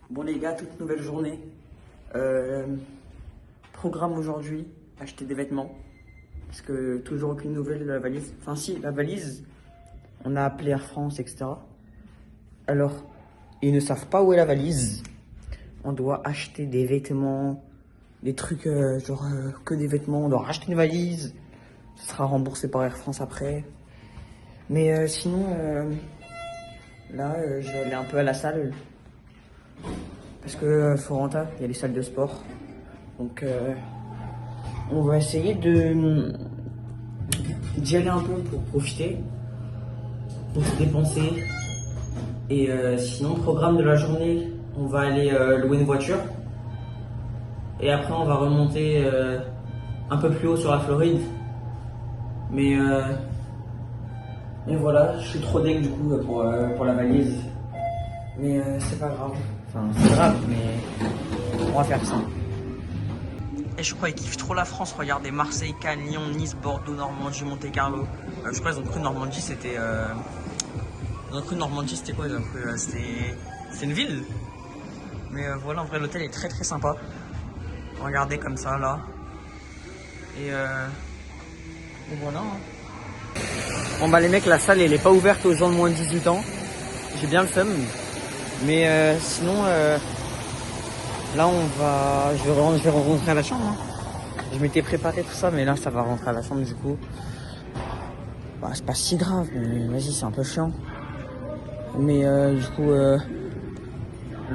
Bon les gars, toute nouvelle journée. Programme aujourd'hui, acheter des vêtements. Parce que toujours aucune nouvelle de la valise. Enfin si, la valise, on a appelé Air France, etc. Alors, ils ne savent pas où est la valise. On doit acheter des vêtements, des trucs que des vêtements. On doit racheter une valise. Ce sera remboursé par Air France après. Mais sinon, là, je vais aller un peu à la salle. Parce que Forenta, il y a les salles de sport. Donc, on va essayer d'y aller un peu pour profiter, pour se dépenser. Et sinon, programme de la journée, on va aller louer une voiture. Et après, on va remonter un peu plus haut sur la Floride. Mais voilà, je suis trop deg du coup pour la valise. Mais c'est pas grave. Enfin, c'est grave, mais on va faire ça. Et je crois qu'ils kiffent trop la France. Regardez, Marseille, Cannes, Lyon, Nice, Bordeaux, Normandie, Monte-Carlo. Je crois qu'ils ont cru Normandie, c'était. Ils ont cru Normandie, c'était quoi? Ils ont cru, c'était une ville. Mais voilà, en vrai, l'hôtel est très très sympa. Regardez comme ça là. Et voilà. Hein. Bon bah les mecs, la salle elle est pas ouverte aux gens de moins de 18 ans. J'ai bien le seum. Mais sinon, là je vais rentrer à la chambre. Hein. Je m'étais préparé tout ça, mais là ça va rentrer à la chambre du coup. Bah, c'est pas si grave, mais vas-y, c'est un peu chiant. Mais du coup, là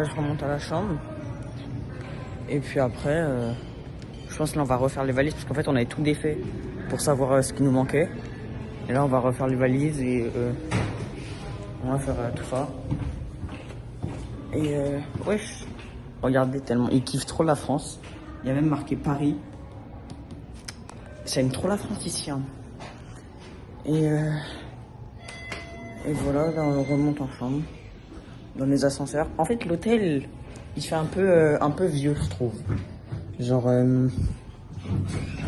je remonte à la chambre. Et puis après, je pense que là on va refaire les valises parce qu'en fait on avait tout défait pour savoir ce qui nous manquait. Et là on va refaire les valises et on va faire tout ça. Et wesh, regardez tellement, ils kiffent trop la France. Il y a même marqué Paris. Ça aime trop la France ici. Hein. Et voilà, là on remonte en chambre, dans les ascenseurs. En fait l'hôtel, il fait un peu vieux je trouve. Genre, on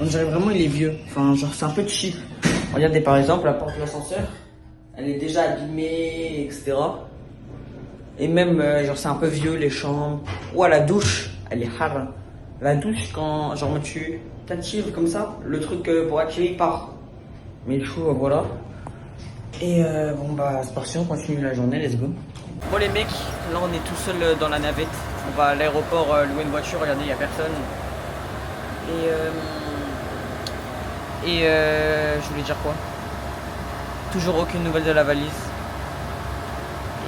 dirait vraiment il est vieux. Enfin genre c'est un peu cheap. Regardez par exemple la porte de l'ascenseur, elle est déjà abîmée, etc. Et même, genre, c'est un peu vieux, les chambres. Ouah, la douche, elle est hard. La douche, quand, genre, tu t'actives comme ça, le truc pour activer, il part. Mais du coup, voilà. Et bon, bah, c'est parti, on continue la journée, let's go. Bon, les mecs, là, on est tout seul dans la navette. On va à l'aéroport louer une voiture, regardez, il n'y a personne. Et je voulais dire quoi? Toujours aucune nouvelle de la valise.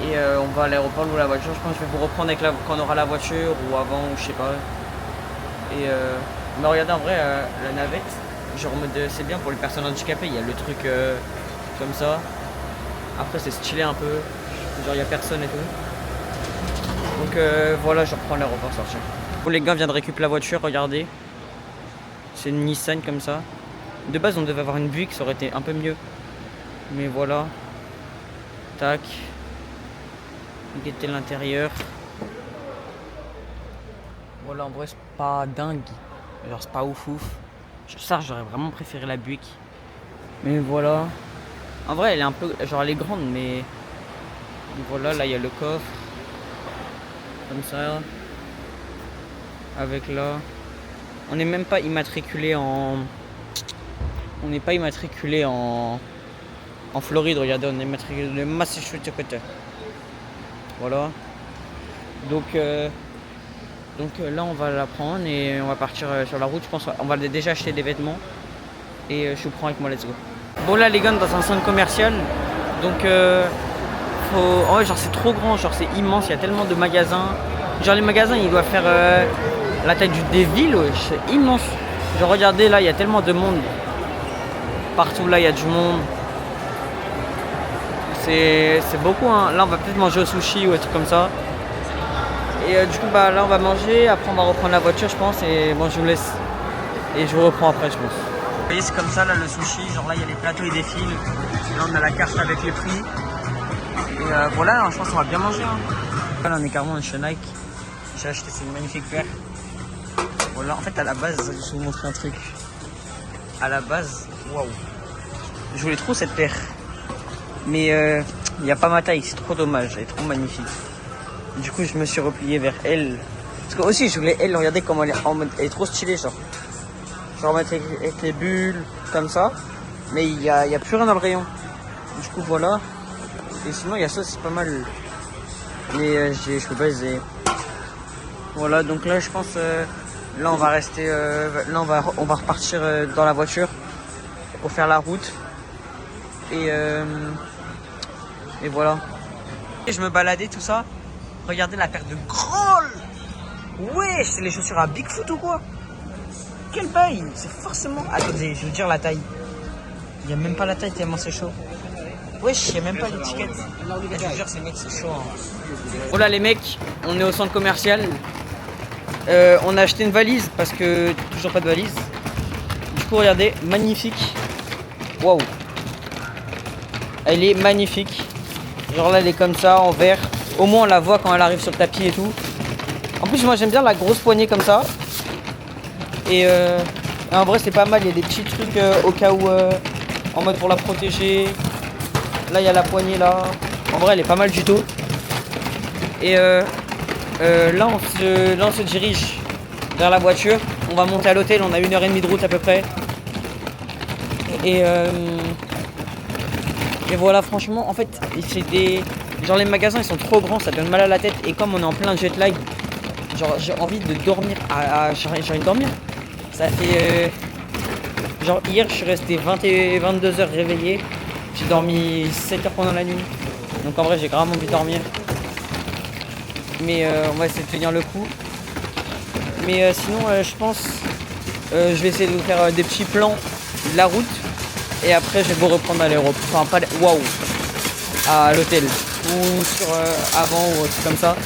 Et on va à l'aéroport louer la voiture. Je pense que je vais vous reprendre quand on aura la voiture ou avant ou je sais pas. Et mais regardez en vrai la navette, genre en mode c'est bien pour les personnes handicapées. Il y a le truc comme ça. Après c'est stylé un peu. Genre il y a personne et tout. Donc voilà, je reprends l'aéroport sortir. Bon les gars viennent de récupérer la voiture, regardez. C'est une Nissan comme ça. De base on devait avoir une Buick, ça aurait été un peu mieux. Mais voilà. Tac. Il était l'intérieur. Voilà, en vrai, c'est pas dingue. Genre, c'est pas ouf ouf. Ça, j'aurais vraiment préféré la Buick. Mais voilà. En vrai, elle est un peu. Genre, elle est grande, mais. Voilà, là, il y a le coffre. Comme ça. Avec là. On n'est même pas immatriculé en. On n'est pas immatriculé en Floride, regardez, on est immatriculé de Massachusetts. Voilà. Donc là on va la prendre et on va partir sur la route. Je pense qu'on va déjà acheter des vêtements. Et je vous prends avec moi, let's go. Bon là les gars, dans un centre commercial. Donc oh, genre c'est trop grand, genre c'est immense, il y a tellement de magasins. Genre les magasins ils doivent faire la taille des villes, c'est immense. Genre regardez là, il y a tellement de monde. Partout là il y a du monde. C'est beaucoup, hein. Là on va peut-être manger au sushi ou un truc comme ça. Et du coup bah là on va manger, après on va reprendre la voiture je pense. Et bon je vous laisse. Et je vous reprends après je pense. Vous voyez c'est comme ça là le sushi, genre là il y a les plateaux et des fils. Là on a la carte avec les prix. Et voilà, je pense qu'on va bien manger. Hein. Là on est carrément chez Nike. J'ai acheté ces magnifiques paires. Voilà, en fait à la base, je vais vous montrer un truc. À la base, waouh. Je voulais trop cette paire. Mais il n'y a pas ma taille, c'est trop dommage, elle est trop magnifique. Du coup, je me suis replié vers elle. Parce que aussi, je voulais elle, regardez comment elle est en mode, elle est trop stylée, genre. Genre avec les bulles, comme ça. Mais il y a plus rien dans le rayon. Du coup, voilà. Et sinon, il y a ça, c'est pas mal. Mais je peux pas essayer. Voilà, donc là, je pense, là, on va rester, là, on va repartir dans la voiture pour faire la route. Et voilà. Et je me baladais, tout ça. Regardez la paire de Groll. Ouais, c'est les chaussures à Bigfoot ou quoi? Quelle taille? C'est forcément... Attendez, je vais vous dire la taille. Il n'y a même pas la taille tellement c'est chaud. Wesh, il n'y a même pas l'étiquette. Je vous jure, ces mecs, c'est chaud. Hein. Oh là les mecs, on est au centre commercial. On a acheté une valise parce que toujours pas de valise. Du coup, regardez, magnifique. Waouh. Elle est magnifique. Genre là, elle est comme ça, en vert. Au moins, on la voit quand elle arrive sur le tapis et tout. En plus, moi, j'aime bien la grosse poignée comme ça. Et en vrai, c'est pas mal. Il y a des petits trucs au cas où, en mode pour la protéger. Là, il y a la poignée là. En vrai, elle est pas mal du tout. Et là, on se dirige vers la voiture. On va monter à l'hôtel. On a 1h30 de route à peu près. Et voilà, franchement, en fait, c'est des... Genre, les magasins, ils sont trop grands. Ça donne mal à la tête. Et comme on est en plein jet lag, genre, j'ai envie de dormir. J'ai envie de dormir. Ça fait... genre, hier, je suis resté 20 et 22 heures réveillé. J'ai dormi 7 heures pendant la nuit. Donc, en vrai, j'ai grave envie de dormir. Mais on va essayer de tenir le coup. Mais sinon, je pense... je vais essayer de vous faire des petits plans de la route. Et après, je vais vous reprendre à l'aéroport. Enfin, pas... Waouh. À l'hôtel. Ou sur... avant, ou truc comme ça.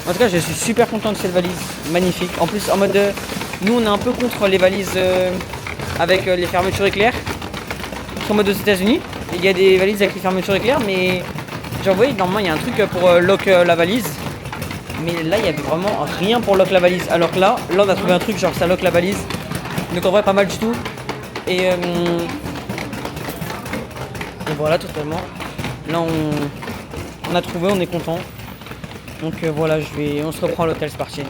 En tout cas, je suis super content de cette valise. Magnifique. En plus, en mode... nous, on est un peu contre les valises avec les fermetures éclair. En mode aux États-Unis, il y a des valises avec les fermetures éclair, mais genre, vous voyez, normalement, il y a un truc pour lock la valise. Mais là, il y avait vraiment rien pour lock la valise. Alors que là, on a trouvé un truc, genre ça lock la valise. Donc en vrai, pas mal du tout. Et voilà, totalement. Là, on a trouvé, on est content. Donc voilà, on se reprend à l'hôtel, c'est parti.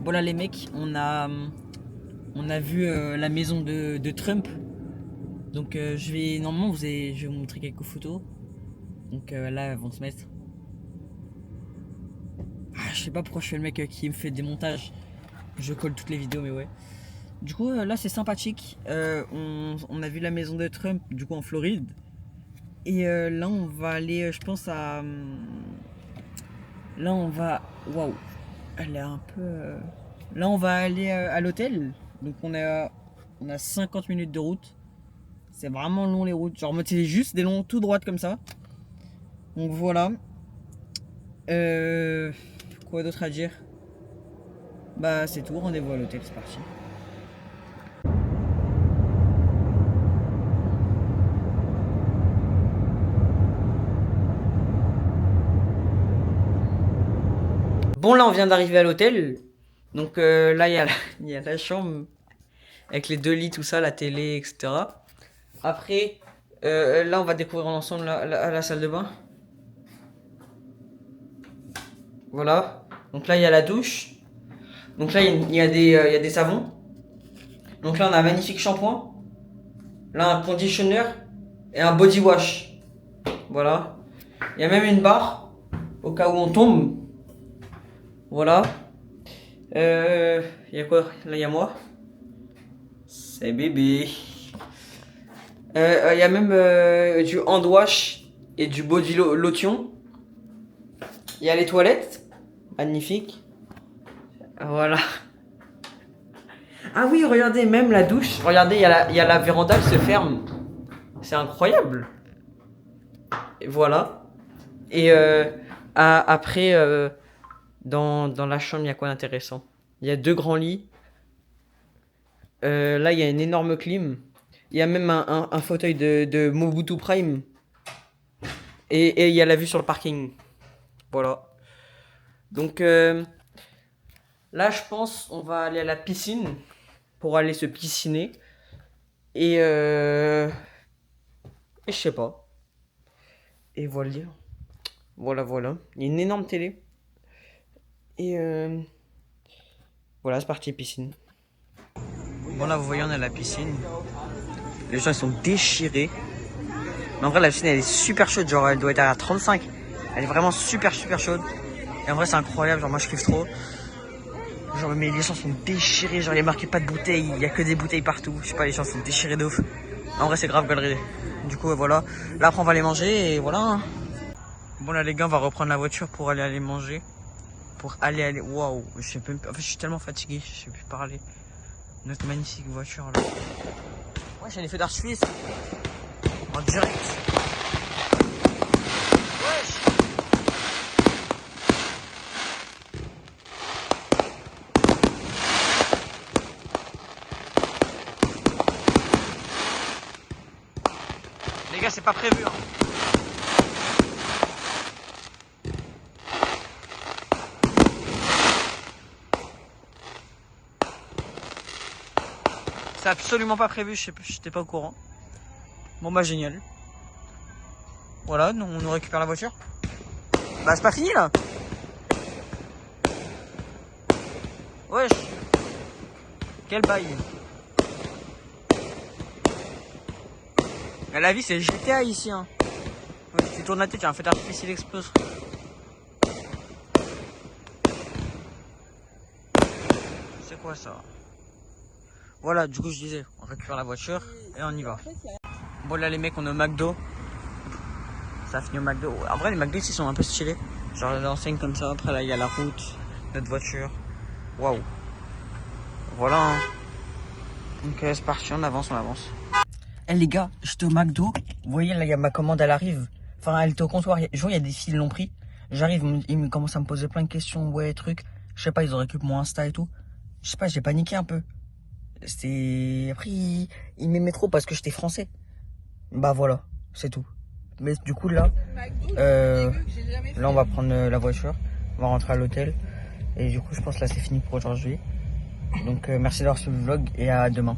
Voilà les mecs, on a vu la maison de Trump. Donc normalement je vais vous montrer quelques photos. Donc là elles vont se mettre. Je sais pas pourquoi je fais le mec qui me fait des montages. Je colle toutes les vidéos mais ouais. Du coup là c'est sympathique. On a vu la maison de Trump du coup en Floride. Et là on va aller je pense à... là on va... Waouh. Elle est un peu... Là, on va aller à l'hôtel. Donc, on a 50 minutes de route. C'est vraiment long les routes. Genre, c'est juste des longs tout droites comme ça. Donc, voilà. Quoi d'autre à dire? Bah, c'est tout. Rendez-vous à l'hôtel. C'est parti. Bon, là, on vient d'arriver à l'hôtel. Donc là, il y a la chambre avec les 2 lits, tout ça, la télé, etc. Après, là, on va découvrir ensemble la salle de bain. Voilà. Donc là, il y a la douche. Donc là, il y a des savons. Donc là, on a un magnifique shampoing. Là, un conditioner et un body wash. Voilà. Il y a même une barre au cas où on tombe. Voilà. Il y a quoi? Là, il y a moi. C'est bébé. Il y a même du hand wash et du body lotion. Il y a les toilettes. Magnifique. Voilà. Ah oui, regardez, même la douche. Regardez, il y a la véranda qui se ferme. C'est incroyable. Et voilà. Et après, dans la chambre, il y a quoi d'intéressant? Il y a 2 grands lits. Là, il y a une énorme clim. Il y a même un fauteuil de Mobutu Prime. Et il y a la vue sur le parking. Voilà. Donc là, je pense on va aller à la piscine pour aller se pisciner. Et je sais pas. Et voilà. Voilà. Il y a une énorme télé. Et voilà, c'est parti, piscine. Bon, là, vous voyez, on est à la piscine. Les gens, ils sont déchirés. Mais en vrai, la piscine, elle est super chaude. Genre, elle doit être à 35. Elle est vraiment super chaude. Et en vrai, c'est incroyable. Genre, moi, je kiffe trop. Genre, mais les gens sont déchirés. Genre, il y a marqué pas de bouteilles. Il y a que des bouteilles partout. Je sais pas, les gens sont déchirés de ouf. En vrai, c'est grave galerie. Du coup, voilà. Là, après, on va aller manger et voilà. Bon, là, les gars, on va reprendre la voiture pour aller manger. Pour aller. Waouh. Je sais même pas. En fait, je suis tellement fatigué. Je sais plus parler. Notre magnifique voiture là. Ouais, j'ai un effet d'arche suisse. En direct. Wesh. Les gars, c'est pas prévu. Hein. C'est absolument pas prévu, j'étais pas au courant. Bon bah génial. Voilà, on nous récupère la voiture. Bah c'est pas fini là. Wesh. Quel bail. La vie c'est GTA ici hein. Ouais, tu tournes la tête, il y a un feu d'artifice, il explose. C'est quoi ça? Voilà, du coup je disais, on récupère la voiture et on y va. Bon là les mecs on est au McDo. Ça a fini au McDo. En vrai les McDo ici sont un peu stylés. Genre l'enseigne comme ça, après là il y a la route, notre voiture. Waouh. Voilà hein. Donc c'est parti, on avance. Eh les gars, j'étais au McDo. Vous voyez là il y a ma commande, elle arrive. Enfin elle était au comptoir, je vois il y a des filles qui l'ont pris. J'arrive, ils me commencent à me poser plein de questions, ouais trucs. Je sais pas, ils ont récupéré mon Insta et tout. Je sais pas, j'ai paniqué un peu. Après, il m'aimait trop parce que j'étais français. Bah voilà, c'est tout. Mais du coup, là, on va prendre la voiture. On va rentrer à l'hôtel. Et du coup, je pense que là, c'est fini pour aujourd'hui. Donc, merci d'avoir suivi le vlog et à demain.